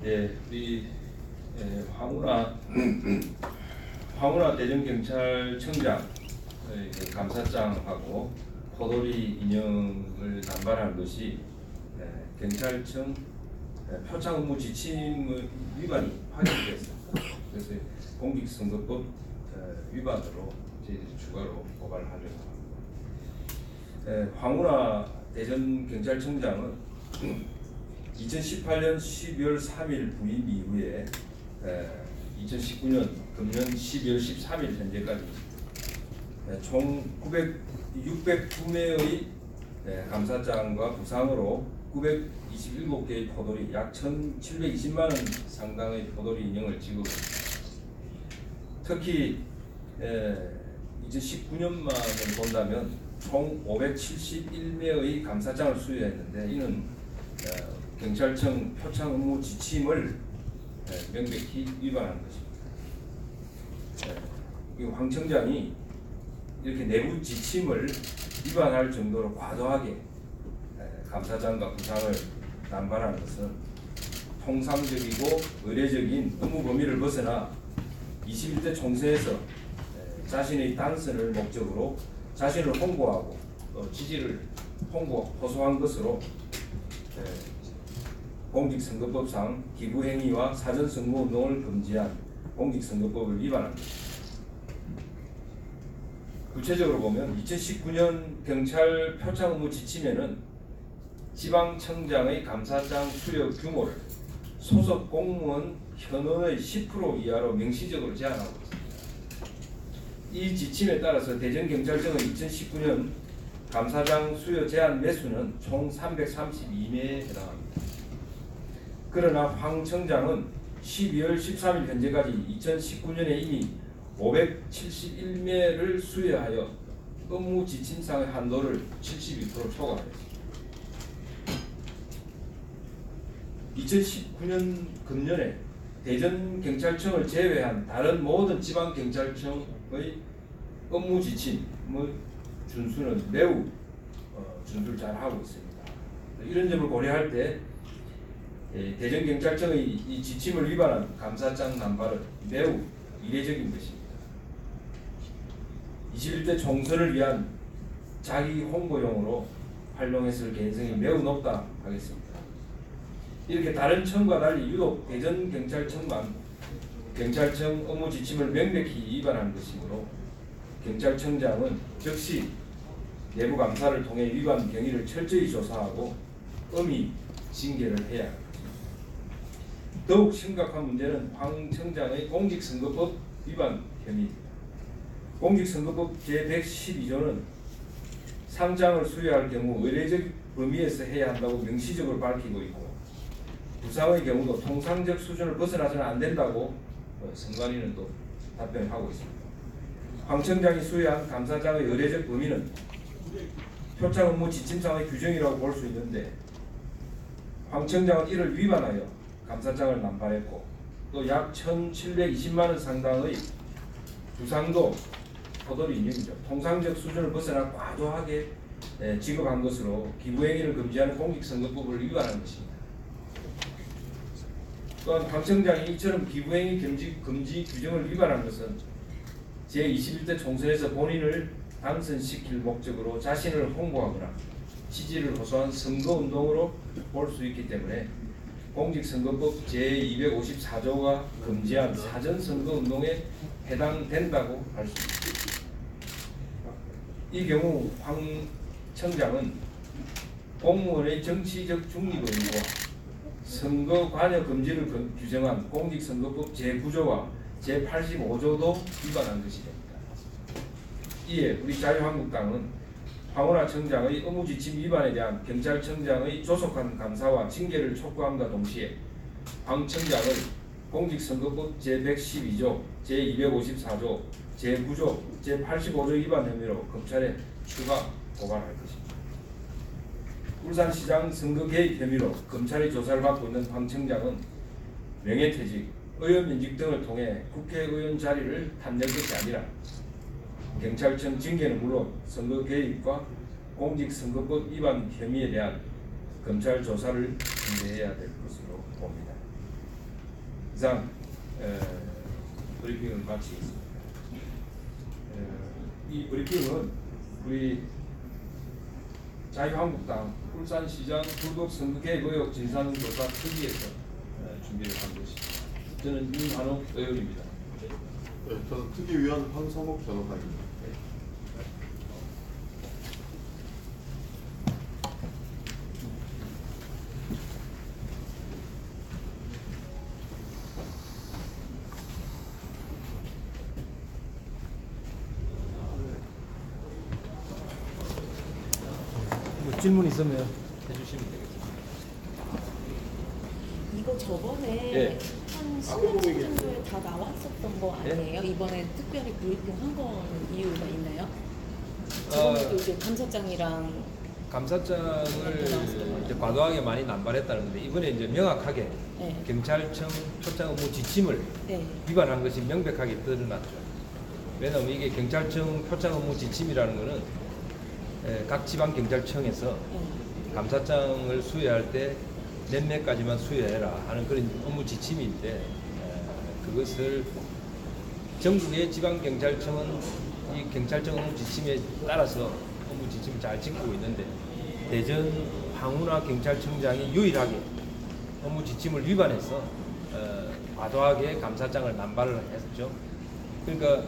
예, 우리 황운하 대전경찰청장 감사장하고 포도리 인형을 남발한 것이 경찰청 표창 업무 지침 위반이 확인되었습니다. 그래서 공직선거법 위반으로 저희들이 추가로 고발을 하려고 합니다. 황운하 대전경찰청장은 2018년 12월 3일 부임 이후에 2019년 금년 12월 13일 현재까지 총 609매의 감사장과 부상으로 927개의 포도리 약 1,720만 원 상당의 포도리 인형을 지급했습니다. 특히 2019년만을 본다면 총 571매의 감사장을 수여했는데 이는 경찰청 표창 업무 지침을 명백히 위반한 것입니다. 황 청장이 이렇게 내부 지침을 위반할 정도로 과도하게 감사장과 부상을 남발하는 것은 통상적이고 의례적인 업무 범위를 벗어나 21대 총선에서 자신의 당선을 목적으로 자신을 홍보하고 지지를 호소한 것으로 공직선거법상 기부행위와 사전선거운동을 금지한 공직선거법을 위반한 것입니다. 구체적으로 보면 2019년 경찰 표창 업무 지침에는 지방청장의 감사장 수여 규모를 소속 공무원 현원의 10% 이하로 명시적으로 제한하고 있습니다. 이 지침에 따라서 대전경찰청의 2019년 감사장 수여 제한 매수는 총 332매에 해당합니다. 그러나 황 청장은 12월 13일 현재까지 2019년에 이미 571매를 수여하여 업무 지침상의 한도를 72% 초과하였습니다. 2019년 금년에 대전경찰청을 제외한 다른 모든 지방경찰청의 업무 지침의 준수는 매우 준수를 잘 하고 있습니다. 이런 점을 고려할 때 대전경찰청의 이 지침을 위반한 감사장 남발은 매우 이례적인 것입니다. 21대 총선을 위한 자기 홍보용으로 활용했을 개연성이 매우 높다 하겠습니다. 이렇게 다른 청과 달리 유독 대전경찰청만 경찰청 업무 지침을 명백히 위반한 것이므로 경찰청장은 즉시 내부 감사를 통해 위반 경위를 철저히 조사하고 엄히 징계를 해야 합니다. 더욱 심각한 문제는 황 청장의 공직선거법 위반 혐의입니다. 공직선거법 제112조는 상장을 수여할 경우 의례적 범위에서 해야 한다고 명시적으로 밝히고 있고 부상의 경우도 통상적 수준을 벗어나서는 안 된다고 선관위는 또 답변을 하고 있습니다. 황 청장이 수여한 감사장의 의례적 범위는 표창 업무 지침상의 규정이라고 볼 수 있는데 황 청장은 이를 위반하여 감사장을 남발했고 또 약 1,720만 원 상당의 부상도 포도리 인형이죠. 통상적 수준을 벗어나 과도하게 지급한 것으로 기부행위를 금지하는 공직선거법을 위반한 것입니다. 또한 황 청장이 이처럼 기부행위 금지 규정을 위반한 것은 제21대 총선에서 본인을 당선시킬 목적으로 자신을 홍보하거나 지지를 호소한 선거운동으로 볼 수 있기 때문에 공직선거법 제254조가 금지한 사전선거운동에 해당된다고 할 수 있습니다. 이 경우 황 청장은 공무원의 정치적 중립 의무와 선거 관여 금지를 규정한 공직선거법 제9조와 제85조도 위반한 것이 됩니다. 이에 우리 자유한국당은 황운하 청장의 업무지침 위반에 대한 경찰청장의 조속한 감사와 징계를 촉구함과 동시에 황 청장을 공직선거법 제112조, 제254조, 제9조, 제85조 위반 혐의로 검찰에 추가 고발할 것입니다. 울산시장 선거 개입 혐의로 검찰의 조사를 받고 있는 황 청장은 명예퇴직, 의원 면직 등을 통해 국회의원 자리를 탐낼 것이 아니라 경찰청 징계는 물론 선거 개입과 공직선거법 위반 혐의에 대한 검찰 조사를 준비해야 될 것으로 봅니다. 이상 브리핑을 마치겠습니다. 이 브리핑은 우리 자유한국당 울산시장 불법 선거개입 의혹 진상조사 특위에서 준비를 한 것입니다. 저는 윤한옥 의원입니다. 네, 저는 특위위원 황성욱 변호사입니다. 뭐 질문 있으면 해주시면 되겠습니다. 이거 저번에 예. 한 10년 정도에 다 나왔었던 거 아니에요? 이번에 특별히 브리핑 한 거는 이유가 있나요? 저번에도 이제 감사장이랑 감사장을 이제 과도하게 많이 남발했다는 건데 이번에 이제 명확하게 네. 경찰청 표창 업무 지침을 네. 위반한 것이 명백하게 드러났죠. 왜냐하면 이게 경찰청 표창 업무 지침이라는 것은 각 지방 경찰청에서 네. 감사장을 수여할 때 몇 가지만 수여해라 하는 그런 업무 지침인데 그것을 전국의 지방 경찰청은 이 경찰청 업무 지침에 따라서 업무 지침을 잘 지키고 있는데 대전 황운하 경찰청장이 유일하게 업무 지침을 위반해서 과도하게 감사장을 남발을 했죠. 그러니까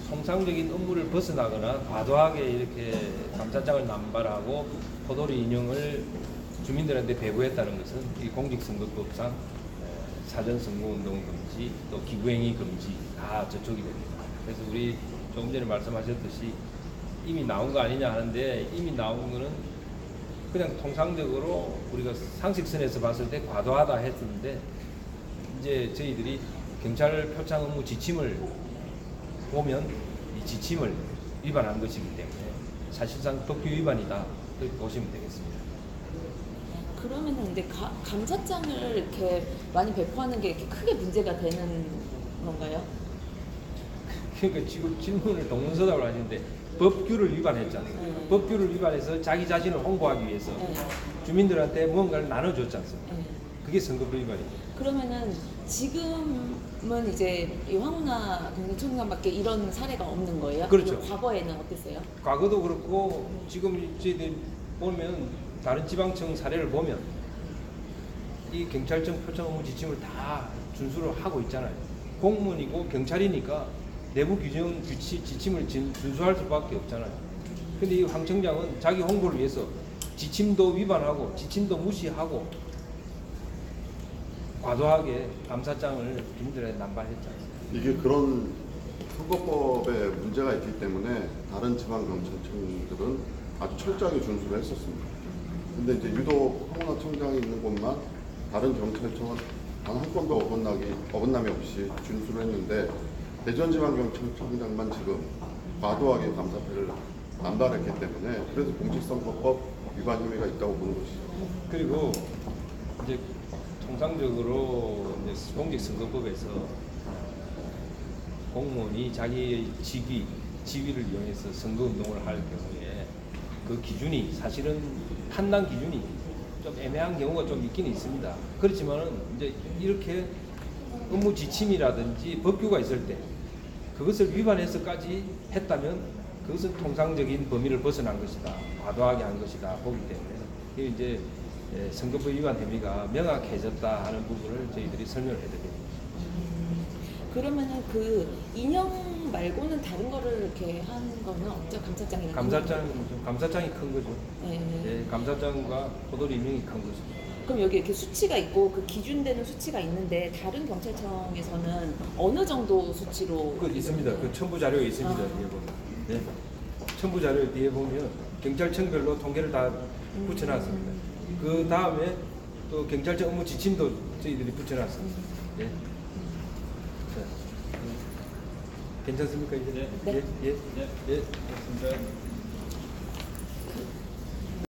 통상적인 업무를 벗어나거나 과도하게 이렇게 감사장을 남발하고 포도리 인용을 주민들한테 배부했다는 것은 이 공직선거법상 사전선거운동 금지 또 기부행위 금지 다 저촉이 됩니다. 그래서 우리 조금 전에 말씀하셨듯이 이미 나온 거 아니냐 하는데 이미 나온 거는 그냥 통상적으로 우리가 상식선에서 봤을 때 과도하다 했는데 이제 저희들이 경찰 표창 업무 지침을 보면 이 지침을 위반한 것이기 때문에 사실상 법규 위반이다 그렇게 보시면 되겠습니다. 그러면은 근데 감사장을 이렇게 많이 배포하는 게 이렇게 크게 문제가 되는 건가요? 그러니까 지금 질문을 동문서답을 하시는데 법규를 위반했잖아요. 법규를 위반해서 자기 자신을 홍보하기 위해서 주민들한테 무언가를 나눠줬지 않습니까? 그게 선거법 위반이죠. 그러면은 지금은 이제 이 황운하 경찰청장밖에 이런 사례가 없는 거예요? 그렇죠. 과거에는 어땠어요? 과거도 그렇고 지금 저희들 보면 다른 지방청 사례를 보면 이 경찰청 표창 업무 지침을 다 준수를 하고 있잖아요. 공무원이고 경찰이니까 내부 규정 규칙 지침을 준수할 수밖에 없잖아요. 근데 이 황 청장은 자기 홍보를 위해서 지침도 위반하고 지침도 무시하고 과도하게 감사장을 주민들한테 남발했잖아요. 이게 그런 선거법에 문제가 있기 때문에 다른 지방경찰청들은 아주 철저하게 준수를 했었습니다. 근데 이제 유독 황운하 청장이 있는 곳만 다른 경찰청은 단 한 건도 어긋남이 없이 준수를 했는데 대전지방경찰청장만 지금 과도하게 감사패를 남발했기 때문에 그래서 공직선거법 위반 혐의가 있다고 보는 것이죠. 그리고 이제 통상적으로 이제 공직선거법에서 공무원이 자기의 지위를 이용해서 선거운동을 할 경우에 그 기준이 사실은 판단 기준이 좀 애매한 경우가 좀 있긴 있습니다. 그렇지만은 이제 이렇게 업무 지침이라든지 법규가 있을 때 그것을 위반해서까지 했다면 그것은 통상적인 범위를 벗어난 것이다. 과도하게 한 것이다. 보기 때문에 이게 이제 선거법 위반 혐의가 명확해졌다 하는 부분을 저희들이 설명을 해드립니다. 그러면은 그 인형 말고는 다른 거를 이렇게 한 거는 없죠? 감사장이나 감사장이 큰 거죠. 네. 네, 감사장과 포도리 인형이 큰 거죠. 그럼 여기 이렇게 수치가 있고 그 기준되는 수치가 있는데 다른 경찰청에서는 어느 정도 수치로? 그 있습니다. 그 첨부 자료에 있습니다. 뒤에 보면. 네. 첨부 자료 뒤에 보면 경찰청별로 통계를 다 붙여놨습니다. 그 다음에 또 경찰청 업무 지침도 저희들이 붙여놨습니다. 네. 자, 괜찮습니까 이제? 네. 예, 예, 예, 예, 좋습니다.